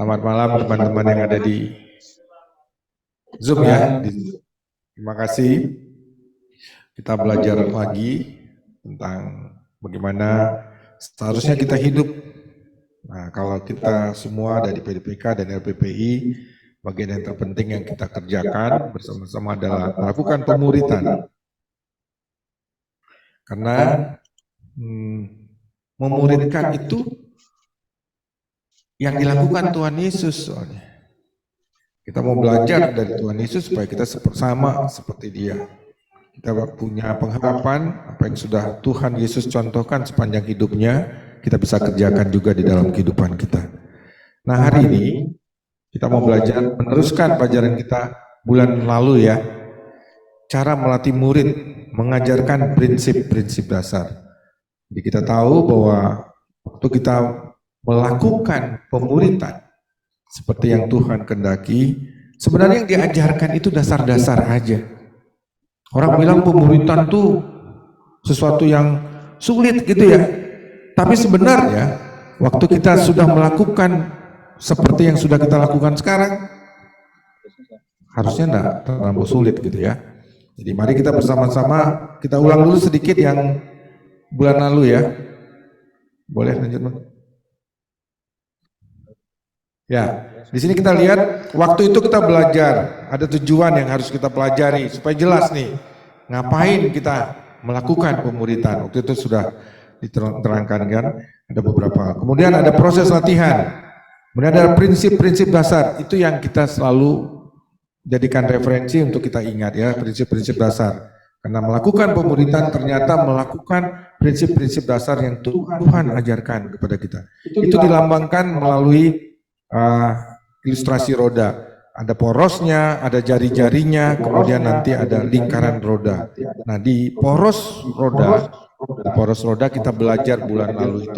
Selamat malam teman-teman yang ada di Zoom ya. Terima kasih. Kita belajar lagi tentang bagaimana seharusnya kita hidup. Nah, kalau kita semua dari PDPK dan LPPI, bagian yang terpenting yang kita kerjakan bersama-sama adalah melakukan pemuritan. Karena memuridkan itu yang dilakukan Tuhan Yesus soalnya. Kita mau belajar dari Tuhan Yesus supaya kita sama seperti Dia. Kita punya pengharapan apa yang sudah Tuhan Yesus contohkan sepanjang hidupnya, kita bisa kerjakan juga di dalam kehidupan kita. Nah, hari ini kita mau belajar meneruskan pelajaran kita bulan lalu ya. Cara melatih murid mengajarkan prinsip-prinsip dasar. Jadi kita tahu bahwa waktu kita melakukan pemuritan seperti yang Tuhan kehendaki, sebenarnya yang diajarkan itu dasar-dasar aja. Orang bilang pemuritan itu sesuatu yang sulit gitu ya. Tapi sebenarnya waktu kita sudah melakukan seperti yang sudah kita lakukan sekarang, harusnya enggak terlalu sulit gitu ya. Jadi mari kita bersama-sama kita ulang dulu sedikit yang bulan lalu ya. Boleh lanjut, Bang? Ya, di sini kita lihat waktu itu kita belajar, ada tujuan yang harus kita pelajari supaya jelas nih ngapain kita melakukan pemuritan. Waktu itu sudah diterangkan kan, ada beberapa. Kemudian ada proses latihan, kemudian ada prinsip-prinsip dasar, itu yang kita selalu jadikan referensi untuk kita ingat ya, prinsip-prinsip dasar. Karena melakukan pemuritan ternyata melakukan prinsip-prinsip dasar yang Tuhan ajarkan kepada kita. Itu dilambangkan melalui ilustrasi roda, ada porosnya, ada jari-jarinya, kemudian nanti ada lingkaran roda. Nah, di poros roda kita belajar bulan lalu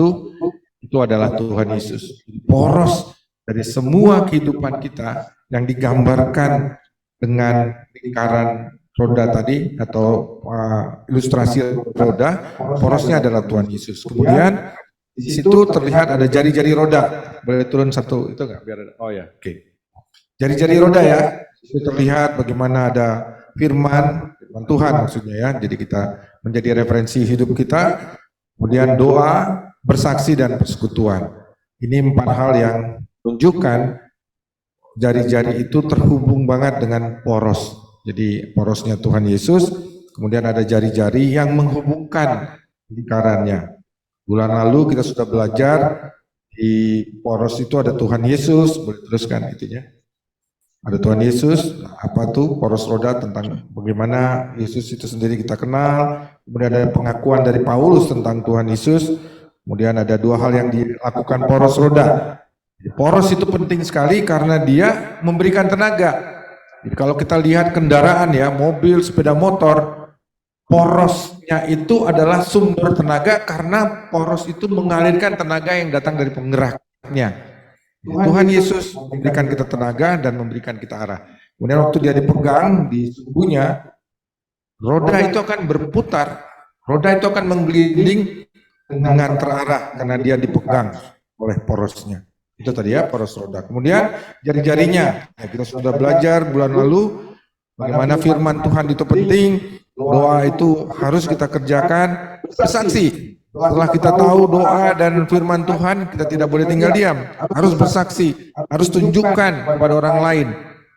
itu adalah Tuhan Yesus. Poros dari semua kehidupan kita yang digambarkan dengan lingkaran roda tadi atau ilustrasi roda, porosnya adalah Tuhan Yesus. Kemudian di situ terlihat ada jari-jari roda. Boleh turun satu itu enggak biar ada. Oh ya, oke. Jari-jari roda ya. Itu terlihat bagaimana ada firman Tuhan maksudnya ya. Jadi kita menjadi referensi hidup kita. Kemudian doa, bersaksi dan persekutuan. Ini 4 hal yang menunjukkan jari-jari itu terhubung banget dengan poros. Jadi porosnya Tuhan Yesus, kemudian ada jari-jari yang menghubungkan lingkarannya. Bulan lalu kita sudah belajar di poros itu ada Tuhan Yesus, boleh teruskan itunya. Ada Tuhan Yesus, apa tuh poros roda tentang bagaimana Yesus itu sendiri kita kenal. Kemudian ada pengakuan dari Paulus tentang Tuhan Yesus. Kemudian ada 2 hal yang dilakukan poros roda. Poros itu penting sekali karena dia memberikan tenaga. Jadi kalau kita lihat kendaraan ya, mobil, sepeda motor, porosnya itu adalah sumber tenaga karena poros itu mengalirkan tenaga yang datang dari penggeraknya. Tuhan Yesus memberikan kita tenaga dan memberikan kita arah. Kemudian waktu dia dipegang di tubuhnya, roda itu akan berputar, roda itu akan menggelinding dengan terarah karena dia dipegang oleh porosnya. Itu tadi ya poros roda. Kemudian jari-jarinya, ya, kita sudah belajar bulan lalu bagaimana firman Tuhan itu penting. Doa itu harus kita kerjakan, bersaksi. Setelah kita tahu doa dan firman Tuhan, kita tidak boleh tinggal diam. Harus bersaksi, harus tunjukkan kepada orang lain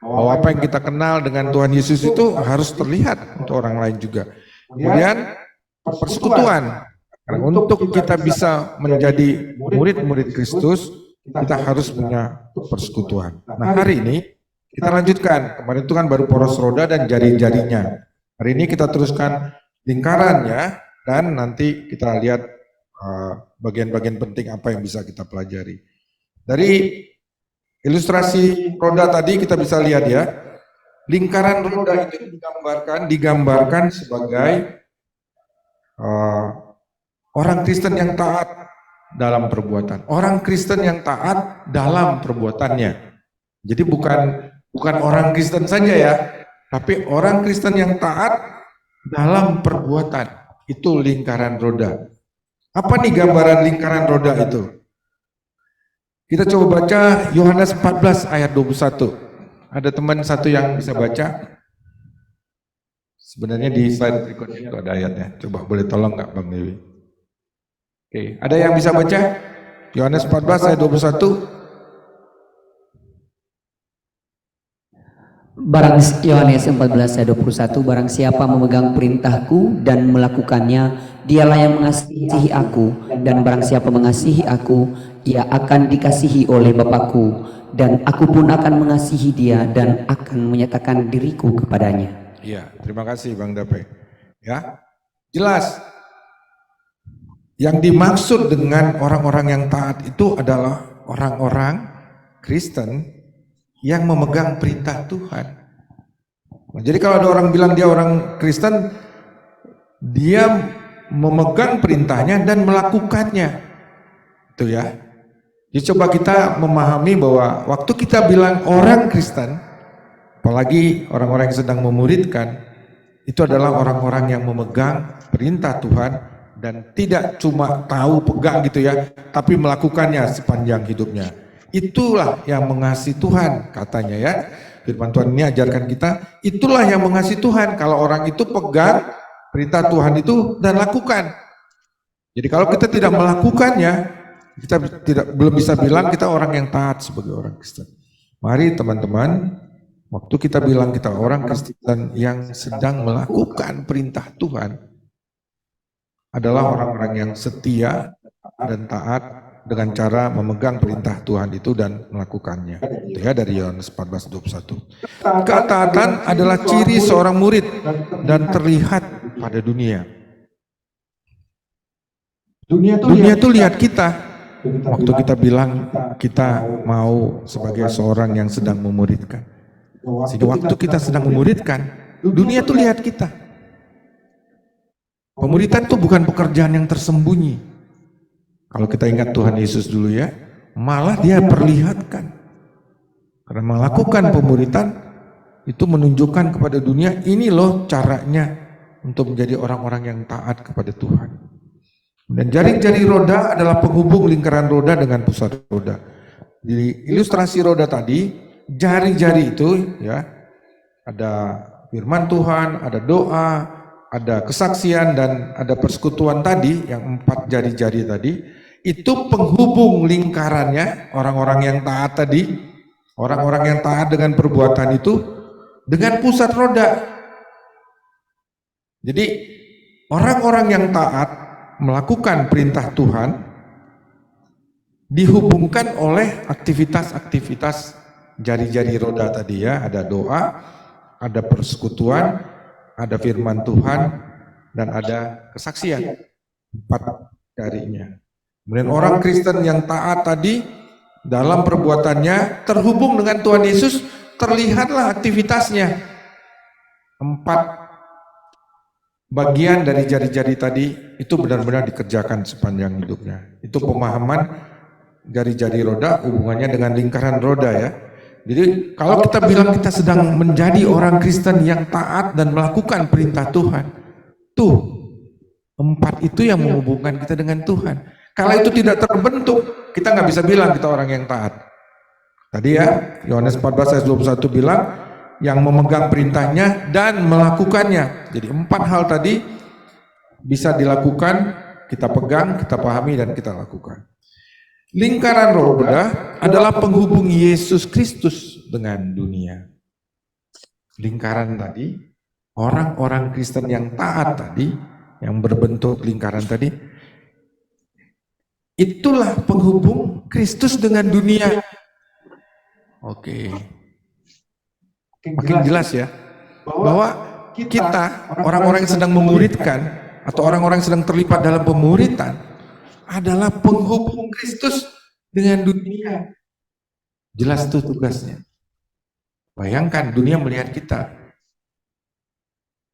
bahwa apa yang kita kenal dengan Tuhan Yesus itu harus terlihat untuk orang lain juga. Kemudian persekutuan. Karena untuk kita bisa menjadi murid-murid Kristus, kita harus punya persekutuan. Nah, hari ini kita lanjutkan. Kemarin itu kan baru poros roda dan jari-jarinya. Hari ini kita teruskan lingkarannya dan nanti kita lihat bagian-bagian penting apa yang bisa kita pelajari. Dari ilustrasi roda tadi kita bisa lihat ya, lingkaran roda itu digambarkan sebagai orang Kristen yang taat dalam perbuatan. Orang Kristen yang taat dalam perbuatannya. Jadi bukan orang Kristen saja ya, tapi orang Kristen yang taat dalam perbuatan. Itu lingkaran roda. Apa nih gambaran lingkaran roda itu? Kita coba baca Yohanes 14 ayat 21. Ada teman satu yang bisa baca? Sebenarnya di slide berikutnya itu ada ayatnya. Coba boleh tolong nggak Bang Dewi? Oke, ada yang bisa baca? Yohanes 14 ayat 21. Barang Yohanes 14 ayat 21, barang siapa memegang perintahku dan melakukannya, dialah yang mengasihi aku, dan barang siapa mengasihi aku, dia akan dikasihi oleh Bapakku, dan aku pun akan mengasihi dia dan akan menyatakan diriku kepadanya. Iya, terima kasih Bang Dape. Ya, jelas. Yang dimaksud dengan orang-orang yang taat itu adalah orang-orang Kristen yang memegang perintah Tuhan. Nah, jadi kalau ada orang bilang dia orang Kristen, dia memegang perintahnya dan melakukannya. Itu ya. Jadi coba kita memahami bahwa waktu kita bilang orang Kristen, apalagi orang-orang yang sedang memuridkan, itu adalah orang-orang yang memegang perintah Tuhan dan tidak cuma tahu pegang gitu ya, tapi melakukannya sepanjang hidupnya. Itulah yang mengasihi Tuhan katanya ya. Firman Tuhan ini ajarkan kita, itulah yang mengasihi Tuhan. Kalau orang itu pegang perintah Tuhan itu dan lakukan. Jadi kalau kita tidak melakukannya, kita belum bisa bilang kita orang yang taat sebagai orang Kristen. Mari teman-teman, waktu kita bilang kita orang Kristen yang sedang melakukan perintah Tuhan, adalah orang-orang yang setia dan taat dengan cara memegang perintah Tuhan itu dan melakukannya. Itu ya dari Yohanes 14:21. Ketaatan adalah ciri seorang murid dan terlihat pada dunia. Dunia itu lihat kita. Waktu kita bilang kita mau sebagai seorang yang sedang memuridkan. Sehingga waktu kita sedang memuridkan, dunia itu lihat kita. Pemuridan itu bukan pekerjaan yang tersembunyi. Kalau kita ingat Tuhan Yesus dulu ya, malah dia perlihatkan. Karena melakukan pemuridan itu menunjukkan kepada dunia, ini loh caranya untuk menjadi orang-orang yang taat kepada Tuhan. Dan jari-jari roda adalah penghubung lingkaran roda dengan pusat roda. Di ilustrasi roda tadi, jari-jari itu ya, ada firman Tuhan, ada doa, ada kesaksian dan ada persekutuan tadi, yang 4 jari-jari tadi, itu penghubung lingkarannya orang-orang yang taat tadi, orang-orang yang taat dengan perbuatan itu dengan pusat roda. Jadi orang-orang yang taat melakukan perintah Tuhan dihubungkan oleh aktivitas-aktivitas jari-jari roda tadi ya, ada doa, ada persekutuan, ada firman Tuhan, dan ada kesaksian. 4 jarinya. Kemudian orang Kristen yang taat tadi dalam perbuatannya terhubung dengan Tuhan Yesus, terlihatlah aktivitasnya. 4 bagian dari jari-jari tadi itu benar-benar dikerjakan sepanjang hidupnya. Itu pemahaman jari-jari roda hubungannya dengan lingkaran roda ya. Jadi kalau kita bilang kita sedang menjadi orang Kristen yang taat dan melakukan perintah Tuhan, tuh 4 itu yang menghubungkan kita dengan Tuhan. Kalau itu tidak terbentuk, kita nggak bisa bilang kita orang yang taat. Tadi ya, Yohanes 14 ayat 21 bilang, yang memegang perintahnya dan melakukannya. Jadi 4 hal tadi bisa dilakukan, kita pegang, kita pahami, dan kita lakukan. Lingkaran roda adalah penghubung Yesus Kristus dengan dunia. Lingkaran tadi, orang-orang Kristen yang taat tadi, yang berbentuk lingkaran tadi, itulah penghubung Kristus dengan dunia. Oke. Makin jelas ya, bahwa kita, orang-orang yang sedang memuridkan, atau orang-orang yang sedang terlibat dalam pemuridan, adalah penghubung Kristus dengan dunia. Jelas itu tugasnya. Bayangkan dunia melihat kita.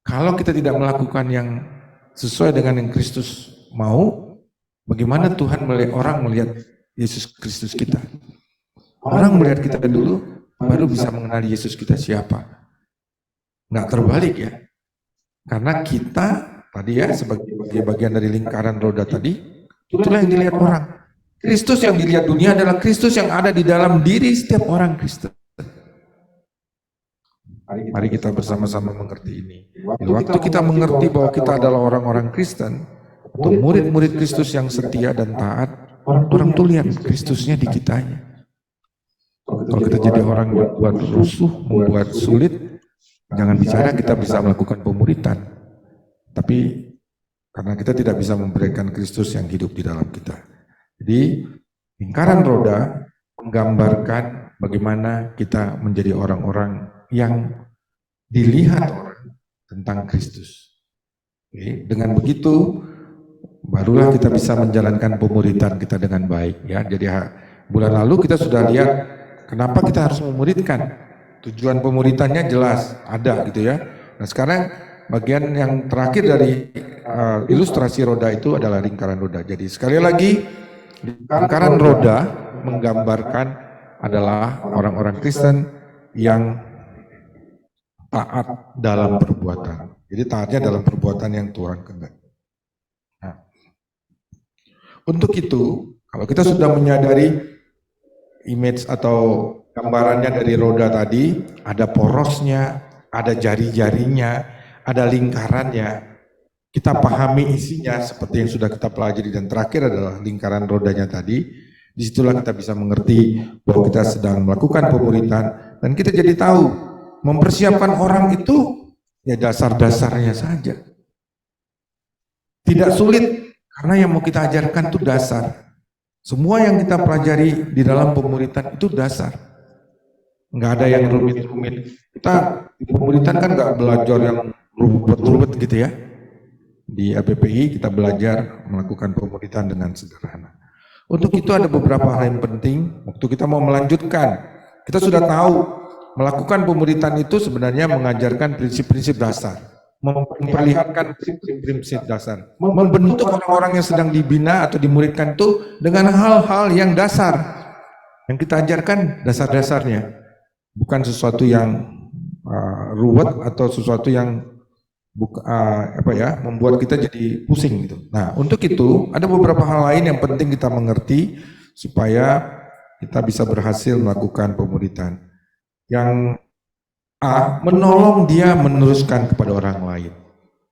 Kalau kita tidak melakukan yang sesuai dengan yang Kristus mau, bagaimana Tuhan orang melihat Yesus Kristus kita? Orang melihat kita dulu, baru bisa mengenali Yesus kita siapa. Nggak terbalik ya. Karena kita tadi ya sebagai bagian dari lingkaran roda tadi, itulah yang dilihat orang. Kristus yang dilihat dunia adalah Kristus yang ada di dalam diri setiap orang Kristen. Mari kita bersama-sama mengerti ini. Waktu kita mengerti bahwa kita adalah orang-orang Kristen, atau murid-murid Kristus yang setia dan taat, orang tuh lihat Kristusnya di kitanya. Kalau kita jadi orang yang membuat rusuh, membuat sulit, jangan bicara kita bisa melakukan pemuritan. Tapi karena kita tidak bisa memberikan Kristus yang hidup di dalam kita. Jadi lingkaran roda menggambarkan bagaimana kita menjadi orang-orang yang dilihat orang tentang Kristus. Oke, dengan begitu barulah kita bisa menjalankan pemuritan kita dengan baik. Ya, jadi bulan lalu kita sudah lihat kenapa kita harus memuridkan. Tujuan pemuritannya jelas ada gitu ya. Nah sekarang bagian yang terakhir dari ilustrasi roda itu adalah lingkaran roda. Jadi sekali lagi lingkaran roda menggambarkan adalah orang-orang Kristen yang taat dalam perbuatan. Jadi taatnya dalam perbuatan yang Tuhan kehendaki. Nah, untuk itu, kalau kita sudah menyadari image atau gambarannya dari roda tadi, ada porosnya, ada jari-jarinya, ada lingkarannya. Kita pahami isinya seperti yang sudah kita pelajari dan terakhir adalah lingkaran rodanya tadi. Disitulah kita bisa mengerti bahwa kita sedang melakukan pemuritan dan kita jadi tahu mempersiapkan orang itu ya dasar-dasarnya saja. Tidak sulit karena yang mau kita ajarkan itu dasar. Semua yang kita pelajari di dalam pemuritan itu dasar. Nggak ada yang rumit-rumit. Kita di pemuritan kan nggak belajar yang rumit-rumit gitu ya. Di APPI kita belajar melakukan pemuritan dengan sederhana. Untuk itu ada beberapa hal yang penting. Waktu kita mau melanjutkan, kita sudah tahu melakukan pemuritan itu sebenarnya mengajarkan prinsip-prinsip dasar, memperlihatkan prinsip-prinsip dasar, membentuk orang-orang yang sedang dibina atau dimuridkan itu dengan hal-hal yang dasar. Yang kita ajarkan dasar-dasarnya, bukan sesuatu yang ruwet atau sesuatu yang membuat kita jadi pusing gitu. Nah, untuk itu ada beberapa hal lain yang penting kita mengerti supaya kita bisa berhasil melakukan pemuritan. Yang A, menolong dia meneruskan kepada orang lain.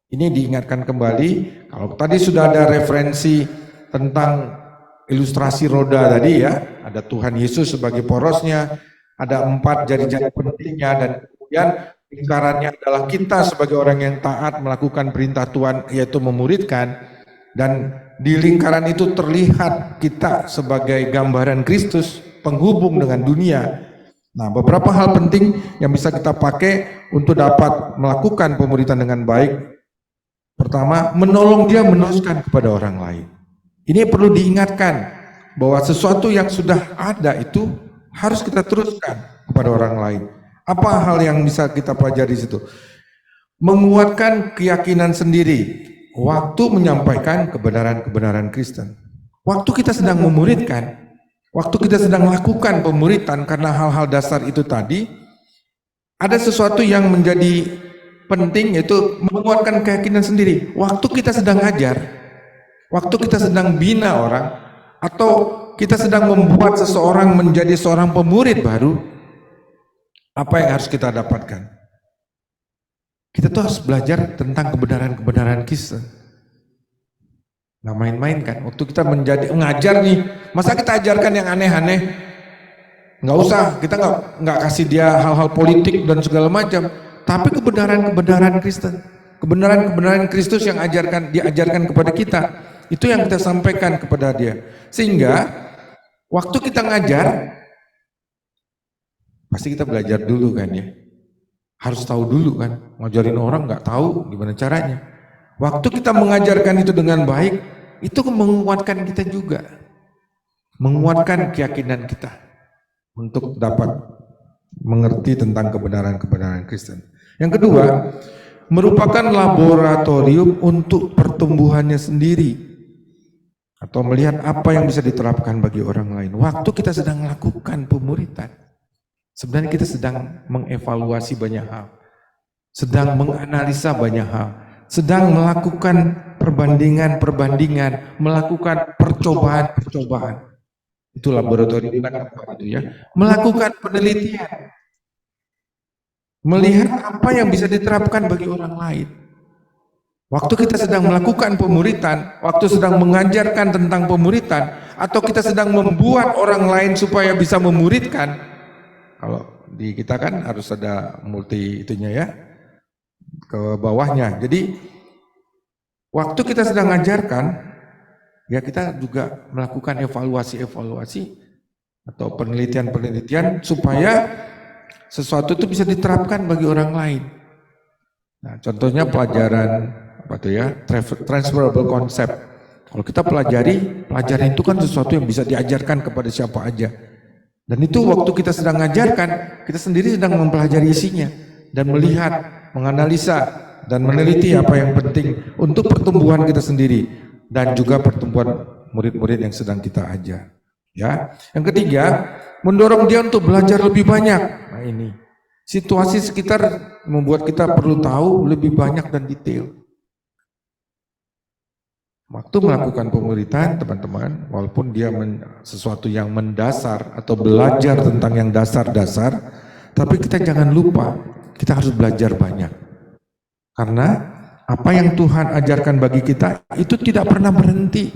Ini diingatkan kembali, kalau tadi sudah ada referensi tentang ilustrasi roda tadi ya, ada Tuhan Yesus sebagai porosnya, ada 4 jari-jari pentingnya, dan kemudian lingkarannya adalah kita sebagai orang yang taat melakukan perintah Tuhan, yaitu memuridkan, dan di lingkaran itu terlihat kita sebagai gambaran Kristus, penghubung dengan dunia. Nah, beberapa hal penting yang bisa kita pakai untuk dapat melakukan pemuritan dengan baik. Pertama, menolong dia meneruskan kepada orang lain. Ini perlu diingatkan bahwa sesuatu yang sudah ada itu harus kita teruskan kepada orang lain. Apa hal yang bisa kita pelajari di situ? Menguatkan keyakinan sendiri waktu menyampaikan kebenaran-kebenaran Kristen. Waktu kita sedang memuridkan, waktu kita sedang melakukan pemuritan karena hal-hal dasar itu tadi, ada sesuatu yang menjadi penting, yaitu menguatkan keyakinan sendiri. Waktu kita sedang ngajar, waktu kita sedang bina orang, atau kita sedang membuat seseorang menjadi seorang pemurid baru, apa yang harus kita dapatkan? Kita tuh harus belajar tentang kebenaran-kebenaran Kristen. Nggak main-main kan, waktu kita ngajar nih, masa kita ajarkan yang aneh-aneh? Nggak usah, kita nggak kasih dia hal-hal politik dan segala macam, tapi kebenaran-kebenaran Kristen, kebenaran-kebenaran Kristus yang diajarkan kepada kita, itu yang kita sampaikan kepada dia. Sehingga waktu kita ngajar, pasti kita belajar dulu kan ya, harus tahu dulu kan, ngajarin orang nggak tahu gimana caranya. Waktu kita mengajarkan itu dengan baik, itu menguatkan kita juga, menguatkan keyakinan kita untuk dapat mengerti tentang kebenaran-kebenaran Kristen. Yang kedua, merupakan laboratorium untuk pertumbuhannya sendiri, atau melihat apa yang bisa diterapkan bagi orang lain. Waktu kita sedang melakukan pemuritan, sebenarnya kita sedang mengevaluasi banyak hal, sedang menganalisa banyak hal, sedang melakukan perbandingan-perbandingan, melakukan percobaan-percobaan. Itu laboratorium kan apa itu ya? Melakukan penelitian, melihat apa yang bisa diterapkan bagi orang lain. Waktu kita sedang melakukan pemuritan, waktu sedang mengajarkan tentang pemuritan, atau kita sedang membuat orang lain supaya bisa memuridkan. Kalau di kita kan harus ada multi itunya ya, ke bawahnya. Jadi waktu kita sedang mengajarkan, ya kita juga melakukan evaluasi-evaluasi atau penelitian-penelitian supaya sesuatu itu bisa diterapkan bagi orang lain. Nah, contohnya pelajaran apa tuh ya, transferable concept. Kalau kita pelajari, pelajaran itu kan sesuatu yang bisa diajarkan kepada siapa aja. Dan itu waktu kita sedang mengajarkan, kita sendiri sedang mempelajari isinya dan melihat, menganalisa dan meneliti apa yang penting untuk pertumbuhan kita sendiri dan juga pertumbuhan murid-murid yang sedang kita ajar. Ya, yang ketiga, mendorong dia untuk belajar lebih banyak. Nah ini, situasi sekitar membuat kita perlu tahu lebih banyak dan detail. Waktu melakukan pemuritan, teman-teman, walaupun dia sesuatu yang mendasar atau belajar tentang yang dasar-dasar, tapi kita jangan lupa, kita harus belajar banyak. Karena apa yang Tuhan ajarkan bagi kita itu tidak pernah berhenti.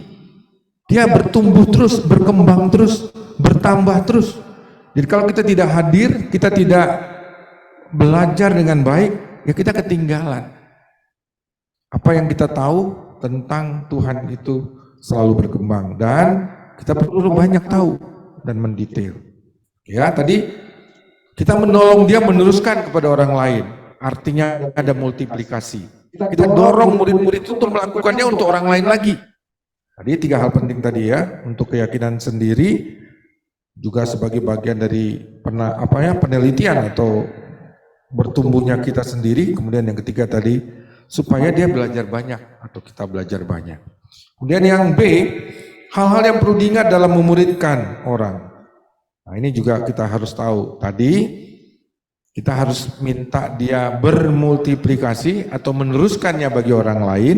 Dia bertumbuh terus, berkembang terus, bertambah terus. Jadi kalau kita tidak hadir, kita tidak belajar dengan baik, ya kita ketinggalan. Apa yang kita tahu tentang Tuhan itu selalu berkembang dan kita perlu banyak tahu dan mendetail. Ya, tadi kita menolong dia meneruskan kepada orang lain. Artinya ada multiplikasi. Kita dorong murid-murid itu untuk melakukannya untuk orang lain lagi. Tadi 3 hal penting tadi ya, untuk keyakinan sendiri juga sebagai bagian dari penelitian atau bertumbuhnya kita sendiri. Kemudian yang ketiga tadi supaya dia belajar banyak atau kita belajar banyak. Kemudian yang B, hal-hal yang perlu diingat dalam memuridkan orang. Nah ini juga kita harus tahu. Tadi kita harus minta dia bermultiplikasi atau meneruskannya bagi orang lain.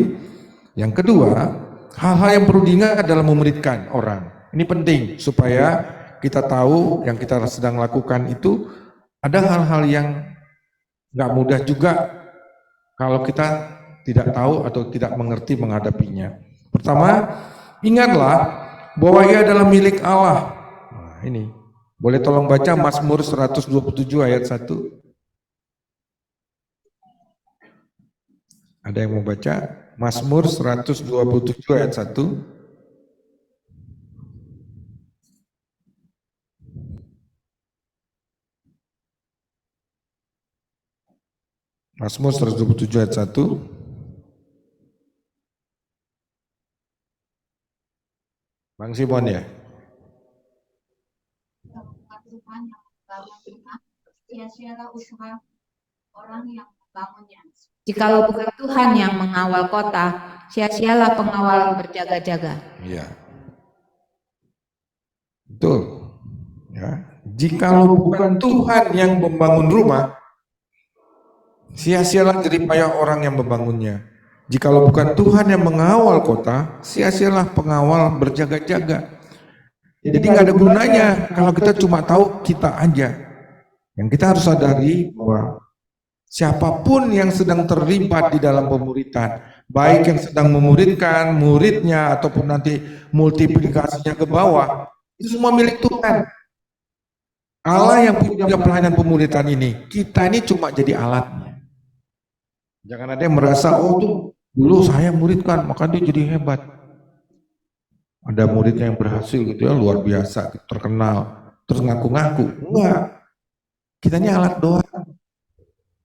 Yang kedua, hal-hal yang perlu diingat dalam memuridkan orang. Ini penting supaya kita tahu yang kita sedang lakukan itu ada hal-hal yang nggak mudah juga kalau kita tidak tahu atau tidak mengerti menghadapinya. Pertama, ingatlah bahwa ia adalah milik Allah. Nah, ini. Boleh tolong baca Mazmur 127 ayat 1. Ada yang mau baca? Mazmur 127 ayat 1. Mazmur 127 ayat 1. Bang Simon ya? Sia-sialah usaha orang yang membangunnya. Jikalau bukan Tuhan yang mengawal kota, sia-sialah pengawal berjaga-jaga. Iya. Betul. Ya. Jikalau bukan Tuhan yang membangun rumah, sia-sialah jeripayah orang yang membangunnya. Jikalau bukan Tuhan yang mengawal kota, sia-sialah pengawal berjaga-jaga. Jadi nggak ada gunanya kalau kita cuma tahu kita aja. Yang kita harus sadari bahwa siapapun yang sedang terlibat di dalam pemuritan, baik yang sedang memuridkan muridnya ataupun nanti multiplikasinya ke bawah, itu semua milik Tuhan. Allah yang punya pelayanan pemuritan ini, kita ini cuma jadi alatnya. Jangan ada yang merasa, oh tuh dulu saya muridkan, maka dia jadi hebat. Ada muridnya yang berhasil gitu ya, luar biasa, terkenal, terus ngaku-ngaku. Enggak, kita ini alat doang.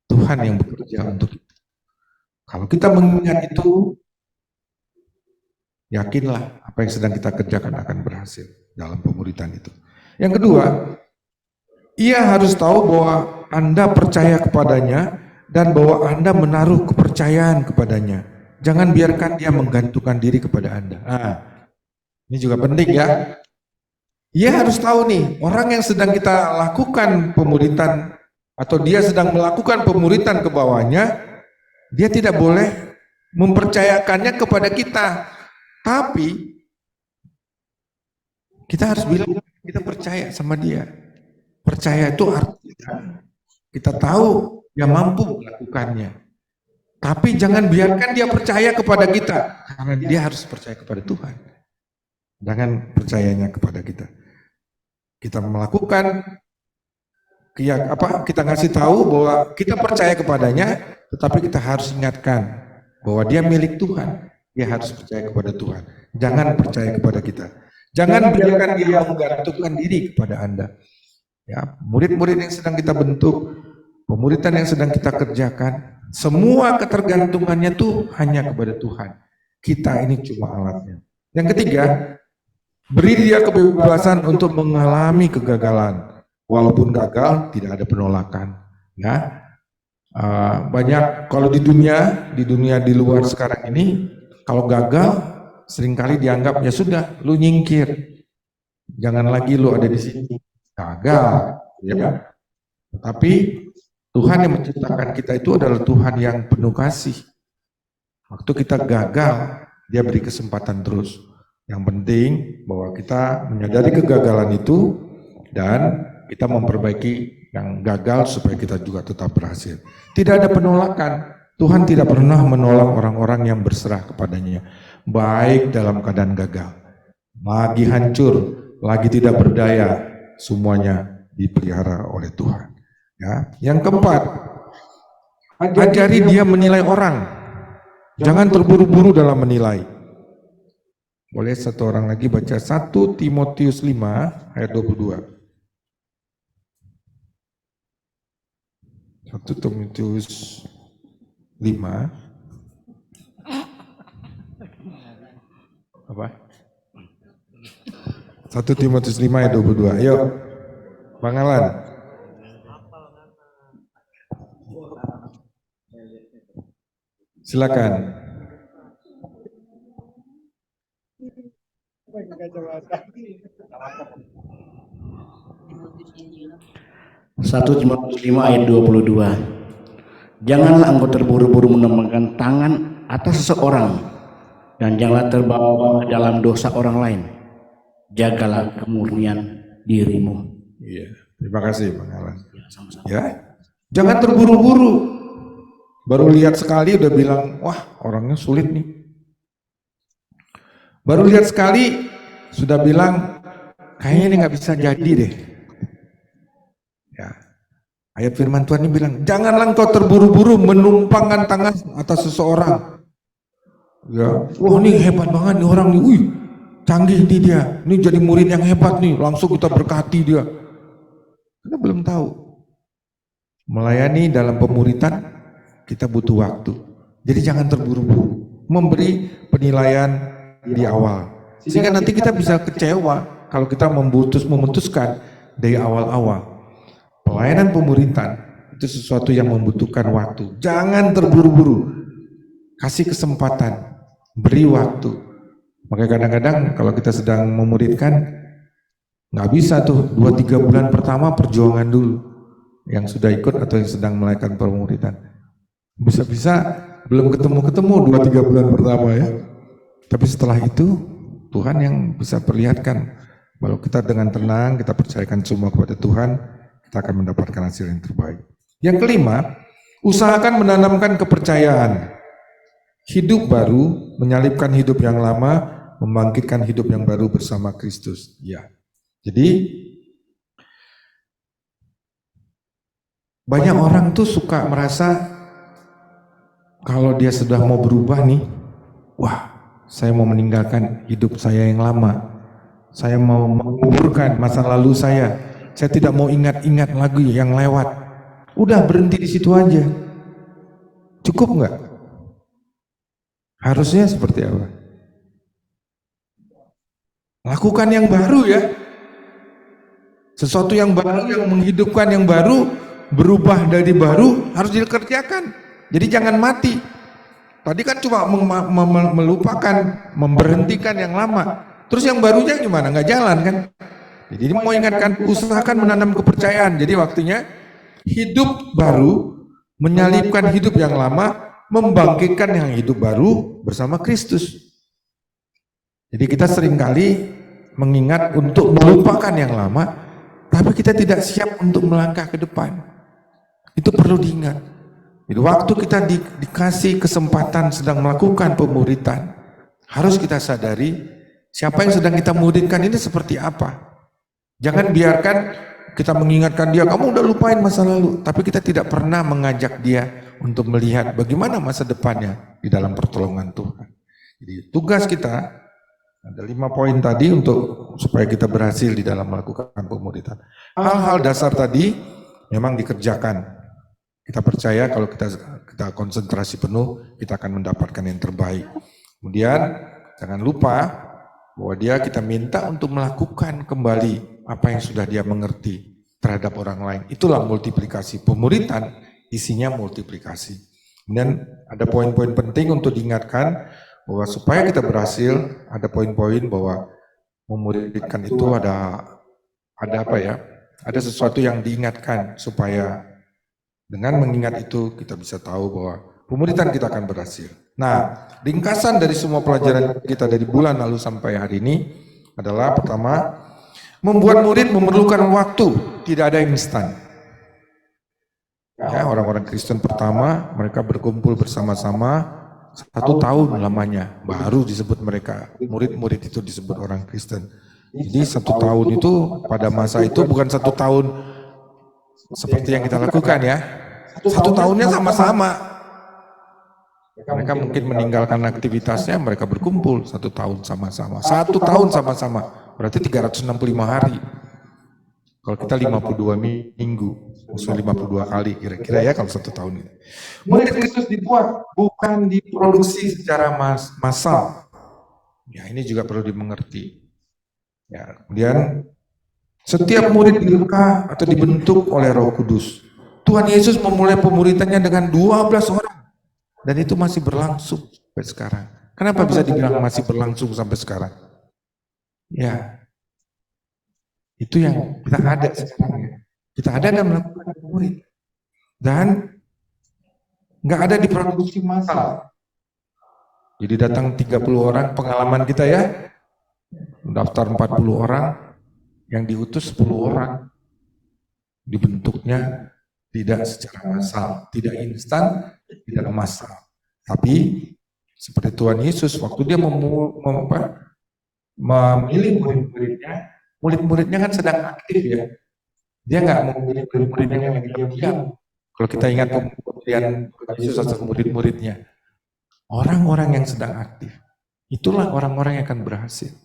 Tuhan yang bekerja untuk kita. Kalau kita mengingat itu, yakinlah apa yang sedang kita kerjakan akan berhasil dalam pemuritan itu. Yang kedua, ia harus tahu bahwa Anda percaya kepadanya dan bahwa Anda menaruh kepercayaan kepadanya. Jangan biarkan dia menggantungkan diri kepada Anda. Nah, ini juga penting ya. Ia harus tahu nih, orang yang sedang kita lakukan pemuritan atau dia sedang melakukan pemuritan ke bawahnya, dia tidak boleh mempercayakannya kepada kita. Tapi kita harus bilang percaya sama dia. Percaya itu artinya kita tahu dia mampu melakukannya. Tapi jangan biarkan dia percaya kepada kita, karena dia harus percaya kepada Tuhan. Jangan percayanya kepada kita. Kita melakukan, kita ngasih tahu bahwa kita percaya kepadanya, tetapi kita harus ingatkan bahwa dia milik Tuhan. Dia harus percaya kepada Tuhan. Jangan percaya kepada kita. Jangan biarkan dia menggantungkan diri kepada Anda. Ya, murid-murid yang sedang kita bentuk, pemuritan yang sedang kita kerjakan, semua ketergantungannya tuh hanya kepada Tuhan. Kita ini cuma alatnya. Yang ketiga, beri dia kebebasan untuk mengalami kegagalan. Walaupun gagal, tidak ada penolakan. Ya, banyak kalau di dunia di luar sekarang ini, kalau gagal seringkali dianggap ya sudah, lu nyingkir, jangan lagi lu ada di sini, gagal, ya. Tapi Tuhan yang menciptakan kita itu adalah Tuhan yang penuh kasih. Waktu kita gagal, dia beri kesempatan terus. Yang penting bahwa kita menyadari kegagalan itu dan kita memperbaiki yang gagal supaya kita juga tetap berhasil. Tidak ada penolakan. Tuhan tidak pernah menolak orang-orang yang berserah kepadanya, baik dalam keadaan gagal, lagi hancur, lagi tidak berdaya, semuanya dipelihara oleh Tuhan. Ya. Yang keempat, ajari dia menilai orang. Jangan terburu-buru dalam menilai. Boleh satu orang lagi baca 1 Timotius 5 ayat 22. 1 Timotius 5 apa? 1 Timotius 5 ayat 22. Ayo, Bang Alan. Silakan. Satu Timotius 5 ayat 22. Janganlah engkau terburu-buru menempatkan tangan atas seseorang, dan janganlah terbawa ke dalam dosa orang lain. Jagalah kemurnian dirimu. Iya, terima kasih Bang Alan. Ya, jangan terburu-buru. Baru lihat sekali udah bilang, wah orangnya sulit nih. Baru lihat sekali sudah bilang, kayaknya ini nggak bisa jadi deh. Ya, ayat firman Tuhan ini bilang, janganlah engkau terburu-buru menumpangkan tangan atas seseorang. Ya, wah ini hebat banget nih orang nih, wih canggih nih dia, ini jadi murid yang hebat nih, langsung kita berkati dia. Kita belum tahu. Melayani dalam pemuritan kita butuh waktu. Jadi jangan terburu-buru memberi penilaian di awal. Sehingga nanti kita bisa kecewa kalau kita memutuskan dari awal-awal. Pelayanan pemuritan itu sesuatu yang membutuhkan waktu. Jangan terburu-buru. Kasih kesempatan, beri waktu. Makanya kadang-kadang kalau kita sedang memuridkan, nggak bisa tuh 2-3 bulan pertama perjuangan dulu. Yang sudah ikut atau yang sedang melakukan pemuritan. Bisa-bisa belum ketemu-ketemu 2-3 bulan pertama ya. Tapi setelah itu Tuhan yang bisa perlihatkan kalau kita dengan tenang, kita percayakan semua kepada Tuhan, kita akan mendapatkan hasil yang terbaik. Yang kelima, usahakan menanamkan kepercayaan. Hidup baru, menyalibkan hidup yang lama, membangkitkan hidup yang baru bersama Kristus. Ya. Jadi banyak orang tuh suka merasa kalau dia sudah mau berubah nih, wah saya mau meninggalkan hidup saya yang lama, saya mau menguburkan masa lalu saya tidak mau ingat-ingat lagi yang lewat. Udah berhenti di situ aja, cukup nggak? Harusnya seperti apa? Lakukan yang baru ya, sesuatu yang baru, yang menghidupkan yang baru, berubah dari baru harus dikerjakan. Jadi jangan mati. Tadi kan cuma melupakan, memberhentikan yang lama. Terus yang barunya gimana? Nggak jalan kan? Jadi mau ingatkan, usahakan menanam kepercayaan. Jadi waktunya hidup baru, menyalibkan hidup yang lama, membangkitkan yang hidup baru bersama Kristus. Jadi kita seringkali mengingat untuk melupakan yang lama, tapi kita tidak siap untuk melangkah ke depan. Itu perlu diingat. Jadi waktu kita dikasih kesempatan sedang melakukan pemuridan, harus kita sadari siapa yang sedang kita muridkan ini seperti apa. Jangan biarkan kita mengingatkan dia, kamu udah lupain masa lalu, tapi kita tidak pernah mengajak dia untuk melihat bagaimana masa depannya di dalam pertolongan Tuhan. Jadi tugas kita ada 5 poin tadi untuk supaya kita berhasil di dalam melakukan pemuridan. Hal-hal dasar tadi memang dikerjakan. Kita percaya kalau kita konsentrasi penuh, kita akan mendapatkan yang terbaik. Kemudian jangan lupa bahwa kita minta untuk melakukan kembali apa yang sudah dia mengerti terhadap orang lain. Itulah multiplikasi. Pemuridan isinya multiplikasi. Kemudian ada poin-poin penting untuk diingatkan bahwa supaya kita berhasil, ada poin-poin bahwa memuridkan itu ada apa ya? Ada sesuatu yang diingatkan supaya dengan mengingat itu kita bisa tahu bahwa pemuridan kita akan berhasil. Nah, ringkasan dari semua pelajaran kita dari bulan lalu sampai hari ini adalah pertama, membuat murid memerlukan waktu, tidak ada instan. Ya, orang-orang Kristen pertama, mereka berkumpul bersama-sama 1 tahun lamanya, baru disebut mereka, murid-murid itu disebut orang Kristen. Jadi 1 tahun itu, pada masa itu bukan 1 tahun seperti yang kita lakukan ya. 1 tahunnya sama-sama. Mereka mungkin meninggalkan aktivitasnya, mereka berkumpul 1 tahun sama-sama. 1 tahun sama-sama, berarti 365 hari. Kalau kita 52 minggu, maksudnya 52 kali kira-kira ya kalau 1 tahun ini. Murid Kristus dibuat, bukan diproduksi secara massal. Ya, ini juga perlu dimengerti. Ya, kemudian setiap murid direka atau dibentuk oleh Roh Kudus. Tuhan Yesus memulai pemuridannya dengan 12 orang. Dan itu masih berlangsung sampai sekarang. Kenapa bisa dibilang masih berlangsung sampai sekarang? Ya, itu yang kita ada sekarang ya. Kita ada dan melakukan murid. Dan nggak ada diproduksi massal. Jadi datang 30 orang, pengalaman kita ya, daftar 40 orang, yang diutus 10 orang. Dibentuknya tidak secara massal, tidak instan, tidak massal. Tapi seperti Tuhan Yesus, waktu dia memilih murid-muridnya, murid-muridnya kan sedang aktif ya. Dia nggak memilih murid-muridnya yang diam-diam. Kalau kita ingat pemberian Yesus atas murid-muridnya, orang-orang yang sedang aktif, itulah orang-orang yang akan berhasil.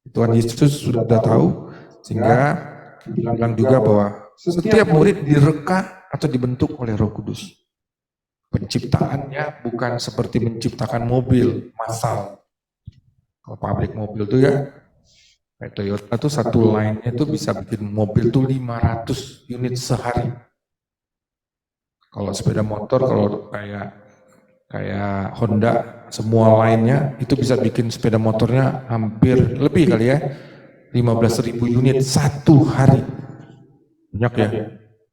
Tuhan Yesus sudah tahu, sehingga bilang juga bahwa setiap murid direka atau dibentuk oleh Roh Kudus. Penciptaannya bukan seperti menciptakan mobil massal. Kalau pabrik mobil itu ya, kayak Toyota tuh satu line-nya tuh bisa bikin mobil tuh 500 unit sehari. Kalau sepeda motor, kalau kayak Honda, semua line-nya itu bisa bikin sepeda motornya hampir lebih kali ya, 15.000 unit satu hari. Banyak ya.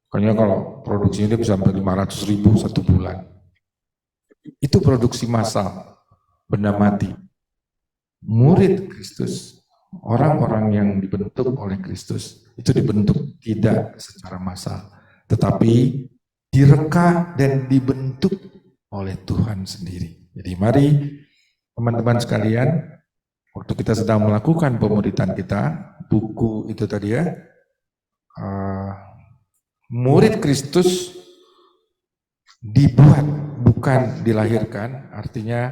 Makanya kalau produksinya dia bisa sampai 500.000 satu bulan. Itu produksi massal, benda mati. Murid Kristus, orang-orang yang dibentuk oleh Kristus, itu dibentuk tidak secara massal, tetapi direka dan dibentuk oleh Tuhan sendiri. Jadi mari teman-teman sekalian, waktu kita sedang melakukan pemuridan kita, buku itu tadi ya, murid Kristus dibuat, bukan dilahirkan, artinya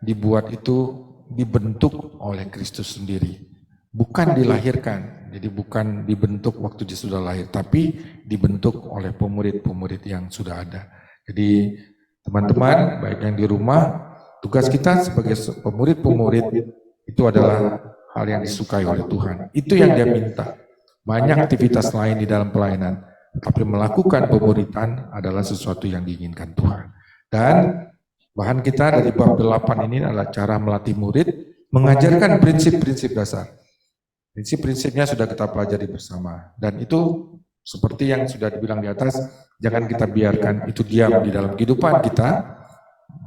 dibuat itu dibentuk oleh Kristus sendiri. Bukan dilahirkan, jadi bukan dibentuk waktu dia sudah lahir, tapi dibentuk oleh pemurid-pemurid yang sudah ada. Jadi teman-teman, baik yang di rumah, tugas kita sebagai pemurid-pemurid itu adalah hal yang disukai oleh Tuhan. Itu yang dia minta. Banyak aktivitas lain di dalam pelayanan, tapi melakukan pemuridan adalah sesuatu yang diinginkan Tuhan. Dan bahan kita dari bab 8 ini adalah cara melatih murid, mengajarkan prinsip-prinsip dasar. Prinsip-prinsipnya sudah kita pelajari bersama. Dan itu seperti yang sudah dibilang di atas, jangan kita biarkan itu diam di dalam kehidupan kita.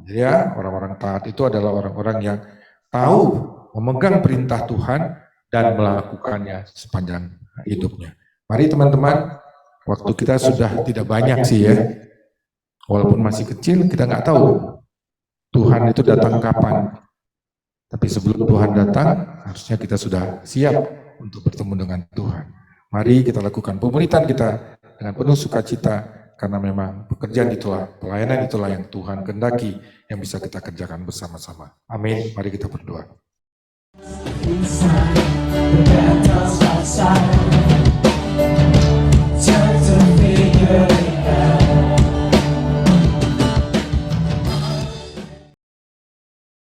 Ya, orang-orang taat itu adalah orang-orang yang tahu memegang perintah Tuhan dan melakukannya sepanjang hidupnya. Mari teman-teman, waktu kita sudah tidak banyak sih ya. Walaupun masih kecil, kita nggak tahu Tuhan itu datang kapan. Tapi sebelum Tuhan datang, harusnya kita sudah siap untuk bertemu dengan Tuhan. Mari kita lakukan pemuritan kita dengan penuh sukacita, karena memang pekerjaan itulah, pelayanan itulah yang Tuhan kehendaki, yang bisa kita kerjakan bersama-sama. Amin. Mari kita berdoa.